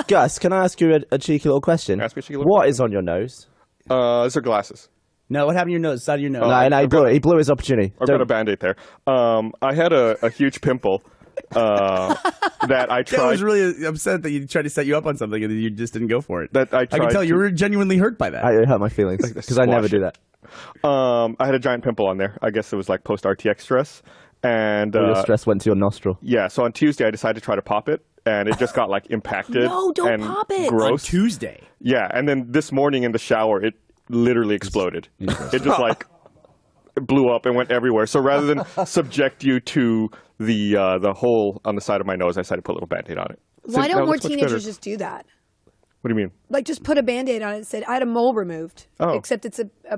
Gus, can I ask you a cheeky little question? Ask me a cheeky little What question. is on your nose? These are glasses. No, what happened to your nose? Side of your nose? No, he blew his opportunity. I've got a Band-Aid there. I had a huge pimple that I tried. I was really upset that you tried to set you up on something and you just didn't go for it. That I can tell you were genuinely hurt by that. It hurt my feelings because I never do that. I had a giant pimple on there. I guess it was like post-RTX stress. And your stress went to your nostril. Yeah, so on Tuesday I decided to try to pop it, and it just got like impacted. No, don't and pop it. Gross. On Tuesday. Yeah, and then this morning in the shower, it literally exploded. It just like blew up and went everywhere. So rather than subject you to the hole on the side of my nose, I decided to put a little Band-Aid on it. Why don't more teenagers just do that? What do you mean? Like, just put a Band-Aid on it and said, I had a mole removed. Oh. Except it's I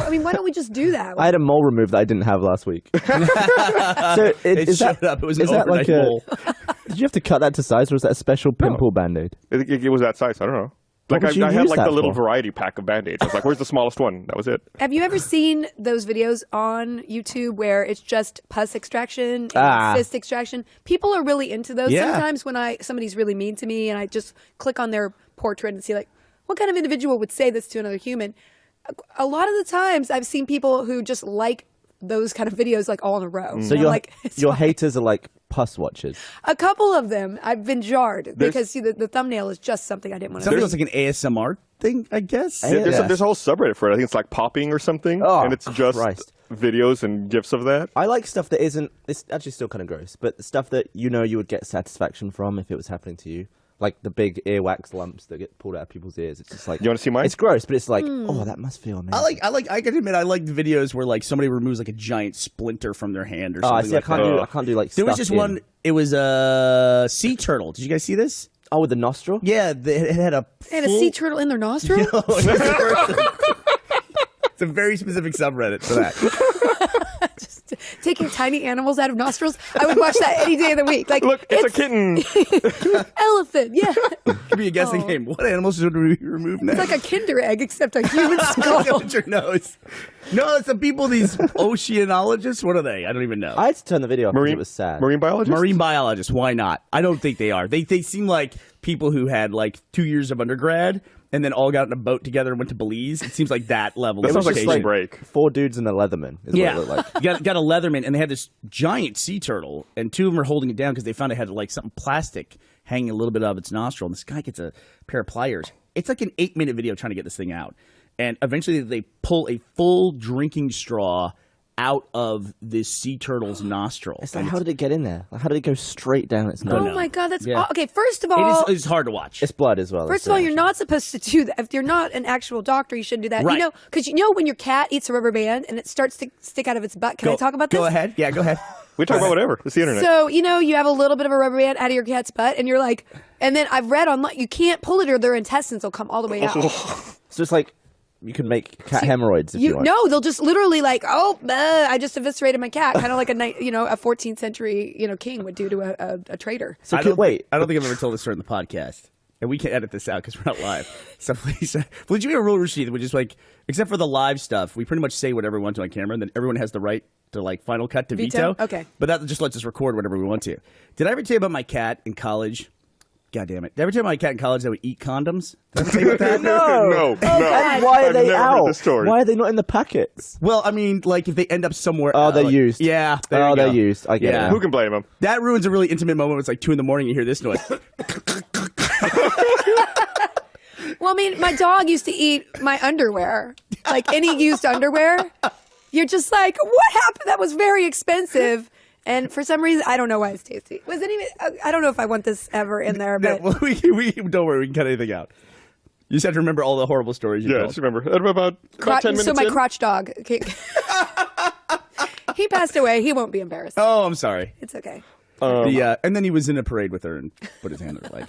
mean, why don't we just do that? I had a mole removed that I didn't have last week. So It showed up. It was an overnight mole. Did you have to cut that to size, or was that a special pimple Band-Aid? It was that size. I don't know. What Like would you I had use like that the little for? variety pack of Band-Aids. I was like, where's the smallest one? That was it. Have you ever seen those videos on YouTube where it's just pus extraction and cyst extraction? People are really into those. Yeah. Sometimes when somebody's really mean to me and I just click on their portrait and see like, what kind of individual would say this to another human? A lot of the times I've seen people who just like those kind of videos like all in a row. So And I'm like, your haters are like pus watchers. a couple of them I've been jarred because see the thumbnail is just something I didn't want to Something see. looks like an ASMR thing, I guess. Yeah. There's a whole subreddit for it. I think it's like popping or something, Oh, and it's just Christ. videos and gifs of that. I like stuff that isn't. It's actually still kind of gross, but the stuff that you would get satisfaction from if it was happening to you. Like the big earwax lumps that get pulled out of people's ears. It's just like, You want to see mine? it's gross, but it's like, oh, that must feel amazing. I can admit I like videos where like somebody removes like a giant splinter from their hand or Oh, I something see. like I that. can't do like. There was stuff just in. one. It was a sea turtle. Did you guys see this? Oh, with the nostril. Yeah, it had a. They had a sea turtle in their nostril? It's a very specific subreddit for that. Just taking tiny animals out of nostrils. I would watch that any day of the week. Like, Look, it's a kitten. elephant. Yeah. Could be a guessing game. What animals should we remove now? It's like a Kinder egg, except a human skull. Your nose. No, it's the people, these oceanologists. What are they? I don't even know. I had to turn the video off because it was sad. Marine biologist? Marine biologists. Why not? I don't think they are. They seem like people who had like 2 years of undergrad and then all got in a boat together and went to Belize. It seems like that level That of sounds like education. spring break. 4 dudes and a Leatherman is what it looked like. You got a Leatherman, and they had this giant sea turtle, and 2 of them are holding it down because they found it had like something plastic hanging a little bit out of its nostril, and this guy gets a pair of pliers. It's like an 8-minute video trying to get this thing out, and eventually they pull a full drinking straw out of this sea turtle's nostril. It's like, how did it get in there? Like, how did it go straight down its nose? Oh my God, that's Yeah. okay. First of all, It's hard to watch. It's blood as well. First of all, you're not supposed to do that. If you're not an actual doctor, you shouldn't do that. Right. You know, because when your cat eats a rubber band and it starts to stick out of its butt. Can I talk about this? Go ahead. Yeah, go ahead. We talk about whatever. It's the internet. So, you have a little bit of a rubber band out of your cat's butt, and you're like, and then I've read online, you can't pull it or their intestines will come all the way out. So it's like you can make cat hemorrhoids if you want. No, they'll just literally like, I just eviscerated my cat, kind of like a 14th century king would do to a trader. So I don't wait. I don't think I've ever told this story in the podcast. And we can't edit this out because we're not live. So Felicia, we have a rule sheet which is like, except for the live stuff, we pretty much say whatever we want to on camera, and then everyone has the right to like final cut to veto. Okay. But that just lets us record whatever we want to. Did I ever tell you about my cat in college? God damn it. Did I ever tell you about my cat in college that would eat condoms? Did I ever tell you about that? No. And why are I've they never heard out? this story. Why are they not in the packets? Well, I mean, like if they end up somewhere. Oh, they're used. Yeah. there you They're go. used. I get it. Yeah. now. Who can blame him? That ruins a really intimate moment when it's like 2 a.m. and you hear this noise. Well, I mean, my dog used to eat my underwear, like any used underwear. You're just like, what happened? That was very expensive. And for some reason, I don't know why it's tasty. Was it even? I don't know if I want this ever in there, No, but well, we don't worry. We can cut anything out. You just have to remember all the horrible stories you Yeah, told. just remember. About 10 minutes so my in? crotch dog. Okay. He passed away. He won't be embarrassed. Oh, I'm sorry. It's okay. And then he was in a parade with her and put his hand on her leg.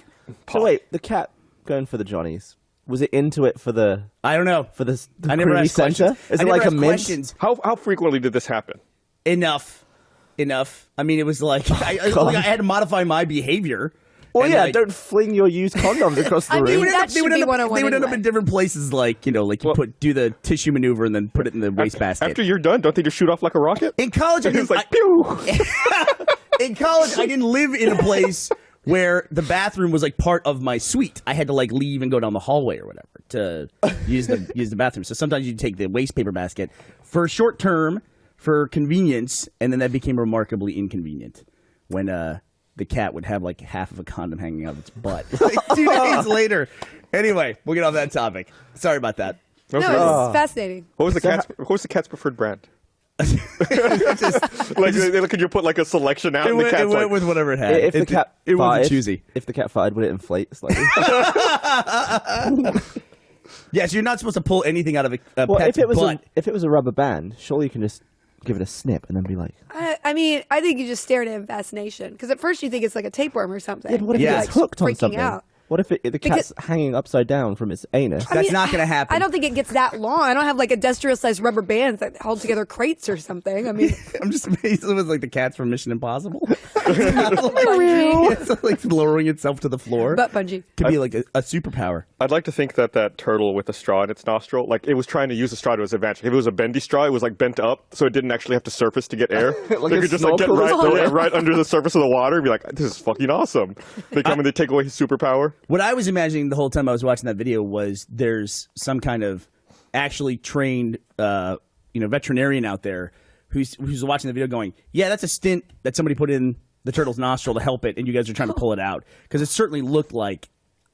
So wait, the cat going for the Johnnies. Was it into it for the I don't know. the I never creamy asked questions. center? Is I it never like a asked mint? questions. How frequently did this happen? Enough. I mean, it was like I had to modify my behavior. Well, And, yeah, like, don't fling your used condoms across the I mean, room. that should be 101 They would end up anyway. in different places, like you do the tissue maneuver and then put it in the wastebasket. After you're done, don't they just shoot off like a rocket? In college, I It's didn't like, pew! in college, I didn't live in a place where the bathroom was like part of my suite. I had to like leave and go down the hallway or whatever to use the bathroom. So sometimes you take the waste paper basket for short term for convenience, and then that became remarkably inconvenient when the cat would have like half of a condom hanging out of its butt like 2 days later. Anyway, we'll get off that topic. Sorry about that. No, it's fascinating. What was the cat's preferred brand? Like, could you put like a selection out? It went with whatever it had. If the cat it wasn't farted, choosy. If the cat farted, would it inflate slightly? Yes, you're not supposed to pull anything out of a Well, pet's butt. if it was a rubber band, surely you can just give it a snip and then be like, I mean, I think you just stare at it in fascination because at first you think it's like a tapeworm or something. yeah, but what if Yeah. it's hooked on freaking something? out. What if the cat's hanging upside down from its anus? That's not going to happen. I don't think it gets that long. I don't have like industrial-sized rubber bands that hold together crates or something. I mean, I'm just amazed it was like the cats from Mission Impossible. bungee. It's like lowering itself to the floor. butt bungee. Could be like a superpower. I'd like to think that turtle with a straw in its nostril, like it was trying to use the straw to its advantage. If it was a bendy straw, it was like bent up, so it didn't actually have to surface to get air. Like they a could just like get snorkel? right under the surface of the water and be like, "This is fucking awesome." They come and they take away his superpower. What I was imagining the whole time I was watching that video was there's some kind of actually trained, veterinarian out there who's watching the video going, yeah, that's a stint that somebody put in the turtle's nostril to help it, and you guys are trying to pull it out. Because it certainly looked like,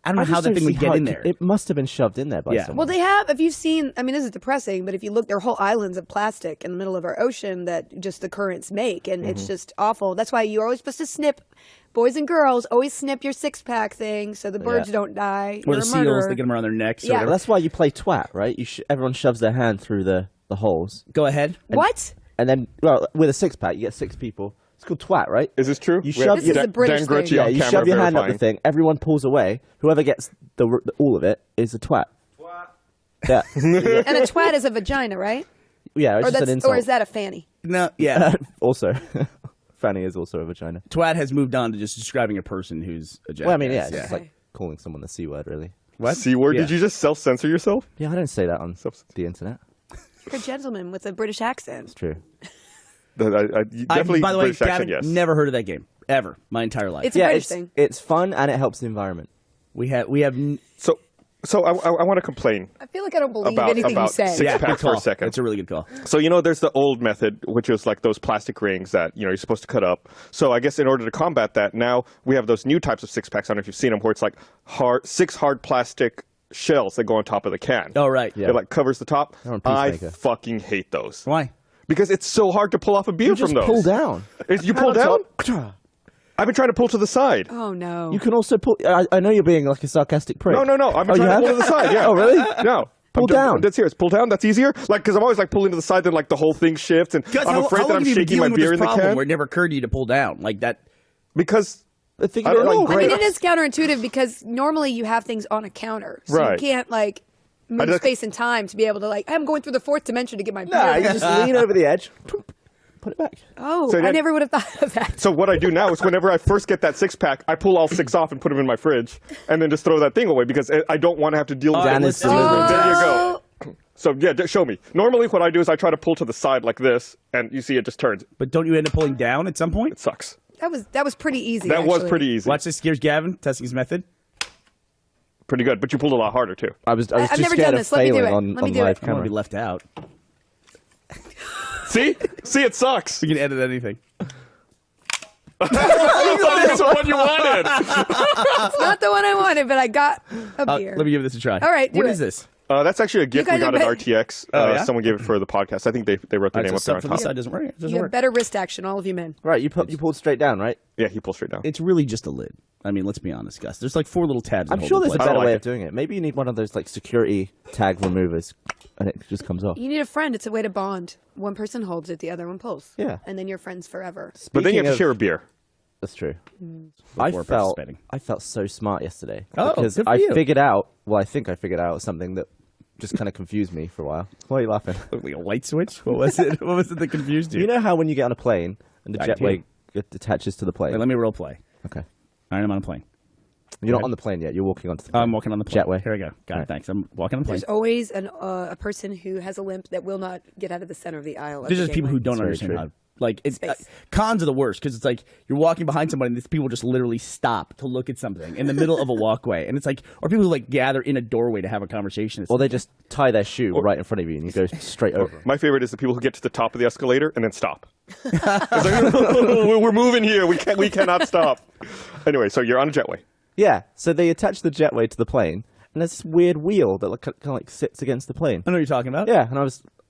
I don't know how that thing would get in there. It must have been shoved in there by someone. Well, they have, if you've seen, I mean, this is depressing, but if you look, there are whole islands of plastic in the middle of our ocean that just the currents make, and it's just awful. That's why you're always supposed to snip, boys and girls, always snip your six-pack thing so the birds don't die. Or You're the a seals, murderer. they get them around their necks. Or Yeah. Well, whatever. that's why you play twat, right? Everyone shoves their hand through the holes, Go ahead. What? and then with a six-pack, you get 6 people. It's called twat, right? Is this true? You We have shove- This is a British Dan thing. Gretchen Yeah, on you camera shove your hand up the verifying. thing. Everyone pulls away. Whoever gets all of it is a twat. Yeah, And a twat is a vagina, right? yeah. It's just an insult. Or is that a fanny? No, yeah. Also, fanny is also a vagina. Twat has moved on to just describing a person who's a jackass. Well, I mean, yeah, it's yeah. just like calling someone the c word, really. What? C word? Yeah. Did you just self-censor yourself? Yeah, I don't say that on the internet. You're a gentleman with a British accent. It's true. Definitely. By the way, British accent, Gavin, yes. never heard of that game ever. My entire life. It's a Yeah, British it's thing. it's fun and it helps the environment. we have. So I want to complain I feel like I don't believe about anything you say. six Yeah, pack good for a call. second. That's a really good call. So there's the old method, which is like those plastic rings that you're supposed to cut up. So I guess in order to combat that, now we have those new types of six packs. I don't know if you've seen them, where it's like six hard plastic shells that go on top of the can. Oh, right. Yeah. It like covers the top. They're on I Peacemaker. fucking hate those Why? because it's so hard to pull off a beer You from just those. pull down. You pull down? I've been trying to pull to the side. Oh, no. You can also pull. I know you're being like a sarcastic prick. No. I've been Oh, you trying to have? pull to the side. Yeah. Oh, really? No. Pull down. That's serious. Pull down. That's easier. Like, because I'm always like pulling to the side, then like the whole thing shifts, and Guys, I'm afraid how that long I'm have you been shaking my dealing with beer this in the problem can. where it never occurred to you to pull down like that? Because I think I you're don't know. like I great. mean, it is counterintuitive because normally you have things on a counter. So Right. you can't, like, move just- space and time to be able to, like, I'm going through the fourth dimension to get my beer. Nah, you just lean over the edge, put it back. Oh, So I that- never would have thought of that. So what I do now is whenever I first get that 6-pack, I pull all 6 off and put them in my fridge, and then just throw that thing away because I don't want to have to deal with Dan it. is delivering. There you Oh. go. So yeah, show me. Normally what I do is I try to pull to the side like this, and you see it just turns. But don't you end up pulling down at some point? It sucks. That was pretty easy. That was actually. pretty easy. Watch this. Here's Gavin testing his method. Pretty good, but you pulled a lot harder too. I was I've just never scared done of this. Let me do failing it. on Let me do live it. I don't want camera. to be left out. See, it sucks. We can edit anything. That's the one you wanted. It's not the one I wanted, but I got a beer. Let me give this a try. All right, do What it. is this? That's actually a gift we guys got are at bet- RTX. Oh, yeah? Someone gave it for the podcast. I think they wrote their name up there on From this top. side doesn't work. It doesn't You have work. better wrist action, all of you men. Right, you pulled straight down, right? Yeah, he pulled straight down. It's really just a lid. I mean, let's be honest, Gus. There's like 4 little tabs. that I'm hold sure it in there's a place. I don't better way like of doing it. Maybe you need one of those like security tag removers, and it just comes off. You need a friend. It's a way to bond. One person holds it, the other one pulls. Yeah. And then you're friends forever. But then you have Speaking to of- share a beer. That's true. Before participating. I felt so smart yesterday Oh, because good for I you. figured out. Well, I think I figured out something that just kind of confused me for a while. Why are you laughing? Like a light switch? What was it? What was it that confused you? You know how when you get on a plane and the I do. jetway attaches to the plane? Wait, let me role play. Okay. All right, I'm on a plane. You're not on the plane yet. You're walking onto the plane. I'm walking on the plane. Jetway. Here we go. Got it. Right. Thanks. I'm walking on the plane. There's always a person who has a limp that will not get out of the center of the aisle. at There's the just people who gateway. don't That's very understand Like it's Space. cons are the worst because it's like you're walking behind somebody and these people just literally stop to look at something in the middle of a walkway, and it's like, or people who like gather in a doorway to have a conversation. It's Or they just tie their shoe right in front of you and you go straight over. My favorite is the people who get to the top of the escalator and then stop. It's like, we're moving here. We cannot stop. Anyway, so you're on a jetway. Yeah, so they attach the jetway to the plane, and there's this weird wheel that kind of like sits against the plane. I know what you're talking about. Yeah, and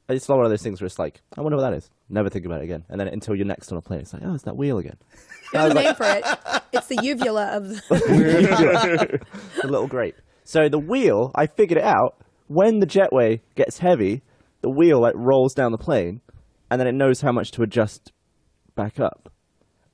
it's one of those things where it's like, I wonder what that is. Never think about it again. And then until you're next on a plane, it's like, oh, it's that wheel again. There's a name for it. It's the uvula of the... The little grape. So the wheel, I figured it out. When the jetway gets heavy, the wheel like rolls down the plane, and then it knows how much to adjust back up.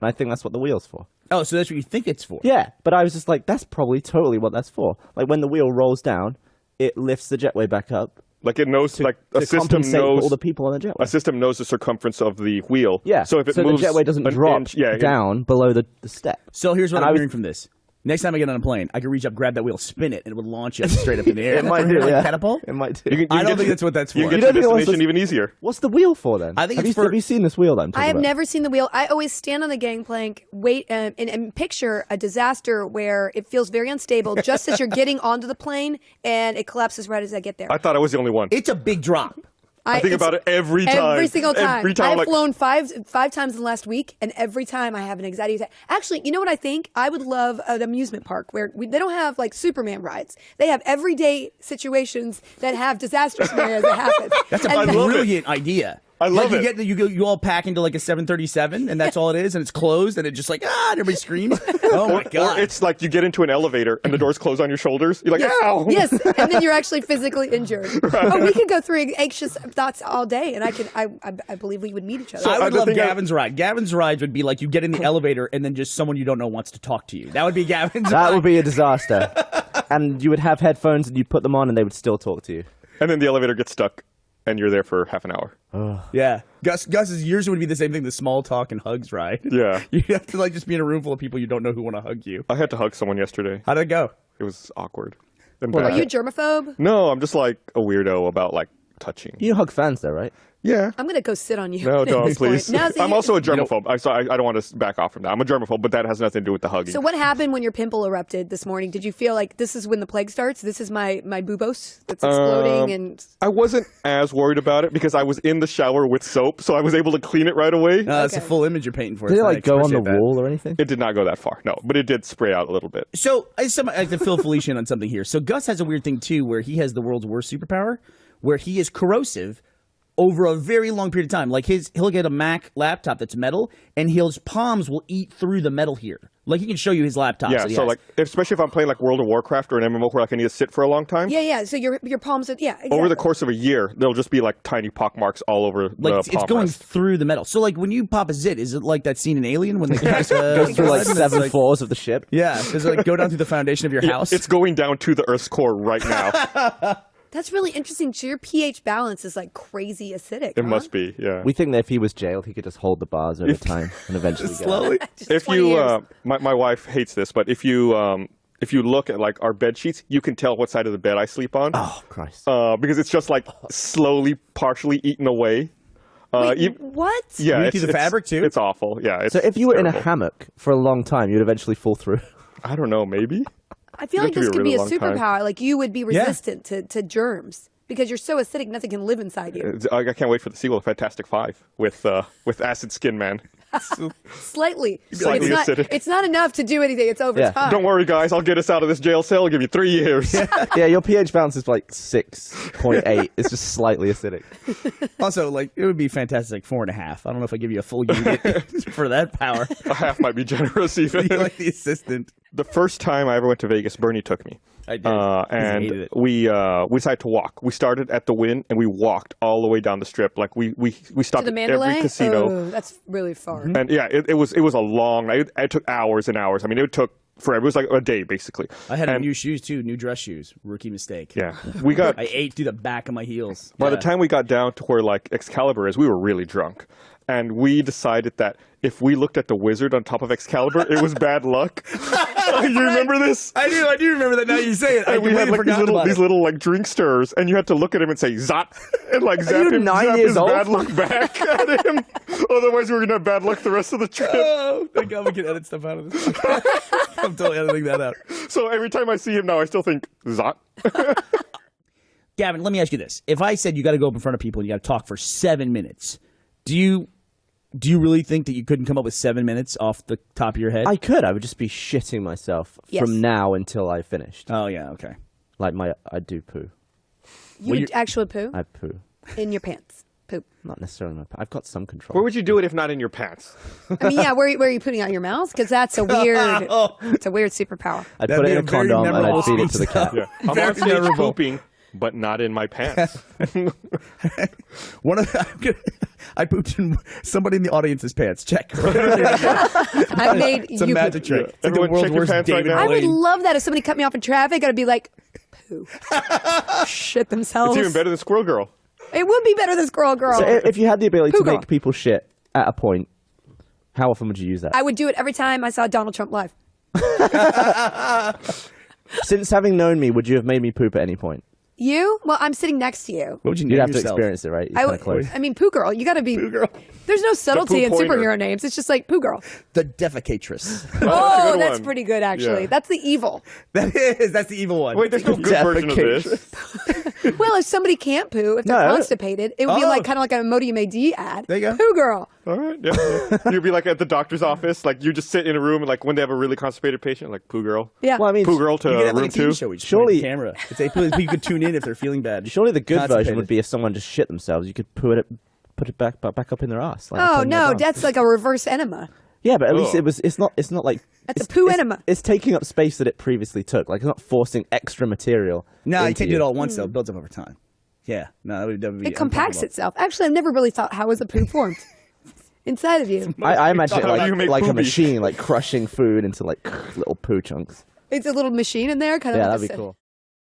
And I think that's what the wheel's for. Oh, so that's what you think it's for? Yeah, but I was just like, that's probably totally what that's for. Like when the wheel rolls down, it lifts the jetway back up. Like it knows, like a To system compensate for knows all the people on the jetway. a system knows the circumference of the wheel. Yeah, So if it the moves, jetway doesn't an drop inch- yeah, down below the step. So here's what And I'm I was- hearing from this. Next time I get on a plane, I can reach up, grab that wheel, spin it, and it would launch you straight up in the air. It might Like do, yeah. catapult? It might do. You can I don't get think to- that's what that's for. You can You get don't to think it was destination the- even easier. What's the wheel for then? I think have it's you, for- have you seen this wheel that I'm talking I have about? never seen the wheel. I always stand on the gangplank, wait, and picture a disaster where it feels very unstable just as you're getting onto the plane, and it collapses right as I get there. I thought I was the only one. It's a big drop. I think it's about it every time. Every single time. Every time, I've like, flown five times in the last week, and every time I have an anxiety attack. Actually, you know what I think? I would love an amusement park where they don't have like Superman rides. They have everyday situations that have disaster scenarios that happen. That's a And love it. brilliant idea. I love like it. You all pack into like a 737, and that's all it is, and it's closed, and it just like and everybody screams. Oh my god! Or it's like you get into an elevator and the doors close on your shoulders. You're like, ow! Yes, and then you're actually physically injured. Oh, we could go through anxious thoughts all day, and I believe we would meet each other. I would the love thing Gavin's ride. Gavin's rides would be like you get in the elevator, and then just someone you don't know wants to talk to you. That would be Gavin's. That ride. would be a disaster. And you would have headphones and you'd put them on and they would still talk to you. And then the elevator gets stuck, and you're there for half an hour. Yeah, Gus's yours would be the same thing. The small talk and hugs ride. Yeah. You have to like just be in a room full of people you don't know who want to hug you. I had to hug someone yesterday. How'd it go? It was awkward. And Are bad. you a germaphobe? No, I'm just like a weirdo about like touching. You hug fans though, right? Yeah. I'm gonna go sit on you. No, at don't this point. please. Now, so I'm you- also a germaphobe. I don't want to back off from that. I'm a germaphobe, but that has nothing to do with the hugging. So what happened when your pimple erupted this morning? Did you feel like this is when the plague starts? This is my boobos that's exploding and I wasn't as worried about it because I was in the shower with soap, so I was able to clean it right away. That's a Okay. full image you're painting for. Did us. it like go on the Appreciate that. wall or anything? It did not go that far, no, but it did spray out a little bit. So I like to fill Felicia in on something here. So Gus has a weird thing too, where he has the world's worst superpower, where he is corrosive over a very long period of time. Like he'll get a Mac laptop that's metal, and his palms will eat through the metal here. Like he can show you his laptop. Yeah, that he so has. like, especially if I'm playing like World of Warcraft or an MMO where like I need to sit for a long time. yeah. So your palms are exactly. Over the course of a year, there'll just be like tiny pock marks all over like the it's palm going rest. through the metal. So like when you pop a zit, is it like that scene in Alien when the guy Goes through like 7 floors of the ship. Yeah, does it like go down through the foundation of your house? It's going down to the Earth's core right now. That's really interesting. So your pH balance is like crazy acidic. It must be, yeah. We think that if he was jailed, he could just hold the bars over time and eventually get out. slowly. If 20 you, years. my wife hates this, but if you look at like our bed sheets, you can tell what side of the bed I sleep on. Oh, Christ. Because it's just like slowly, partially eaten away. Wait, what? Yeah, You eat through the fabric, too? It's awful. Yeah. So if you were in a terrible. hammock for a long time, you'd eventually fall through. I don't know, maybe. I feel It'd like have to this be a could be a really long time. superpower. Like you would be resistant to germs because you're so acidic, nothing can live inside you. I can't wait for the sequel of Fantastic Five with Acid Skin Man. Slightly. Slightly it's acidic. It's not enough to do anything. It's over Yeah. time. Don't worry, guys. I'll get us out of this jail cell. I'll give you 3 years. Yeah, your pH balance is like 6.8. It's just slightly acidic. Also, like it would be fantastic 4.5. I don't know if I give you a full unit for that power. A half might be generous even. You're like the assistant. The first time I ever went to Vegas, Burnie took me. I did. I hated And it. we decided to walk. We started at the Wynn and we walked all the way down the strip. Like we To stopped the at Mandalay? every casino. Oh, that's really far. And yeah, it was a long night. It took hours and hours. I mean, it took forever. It was like a day basically. I had and, new shoes too, new dress shoes. Rookie mistake. Yeah, we got. I ate through the back of my heels. By Yeah. the time we got down to where like Excalibur is, we were really drunk. And we decided that if we looked at the wizard on top of Excalibur, it was bad luck. You remember this? I do remember that now you say it. I And we had completely like forgot these little like drink stirrers, and you had to look at him and say "Zot" and like zap you him, 9 zap years his old? bad luck back at him. Otherwise, we're gonna have bad luck the rest of the trip. Oh, thank God we can edit stuff out of this. I'm totally editing that out. So every time I see him now, I still think Zot. Gavin, let me ask you this: if I said you got to go up in front of people and you got to talk for 7 minutes, do you really think that you couldn't come up with 7 minutes off the top of your head? I could. I would just be shitting myself Yes. from now until I finished. Oh yeah, okay. Like I do poo. You would actually poo I poo. in your pants. Poop. Not necessarily my. I've got some control. Where would you do it if not in your pants? I mean, yeah, where are you putting it out your mouth? Because that's a weird, it's a weird superpower. I'd That'd put be it in a a very condom and I'd memorable feed it to the speech. cat. Yeah. I'm Very on stage memorable. pooping, but not in my pants. I pooped in somebody in the audience's pants. Check. I made It's a you magic trick. It's like the Everyone world's check your worst pants right David now. I would Blaine. love that if somebody cut me off in traffic. I'd be like, poo. Shit themselves. It's even better than Squirrel Girl. It would be better than Squirrel Girl. So if you had the ability Poo to girl. make people shit at a point, how often would you use that? I would do it every time I saw Donald Trump live. Since having known me, would you have made me poop at any point? You? Well, I'm sitting next to you. What would you You'd name have to yourself? experience it, right? You're kinda close. I mean, Poo Girl. You got to be. Poo Girl. There's no subtlety poo in pointer. superhero names. It's just like Poo Girl. The defecatress. Oh, good that's one. pretty good, actually. Yeah. That's the evil. That's the evil one. Wait, there's no good version of this. Well, if somebody can't poo, if they're No. constipated, it would be Oh. like kind of like an Imodium AD ad. There you go. Poo Girl. All right, yeah. You'd be like at the doctor's office, like you just sit in a room, and like when they have a really constipated patient, like Poo Girl. Yeah. Well, I mean, Poo Girl to You could have room like a TV 2. show. Where you just Surely- put it on camera. It's a people you could tune in if they're feeling bad. surely the good version Constipated. would be if someone just shit themselves. You could put it back up in their ass. Like, Oh, turn no. that down. That's like a reverse enema. Yeah, but at least Ugh. it's not like That's a it's- poo it's- enema. It's taking up space that it previously took. Like it's not forcing extra material. No, you into can't do it all at once though. It builds up over time. Yeah. No, that would be It compacts uncomfortable. itself. Actually, I've never really thought, how is a poo formed? Inside of you. I imagine it How do you make like a poopy? machine, like crushing food into like little poo chunks. It's a little machine in there. Kind Yeah, of like that'd be a- cool.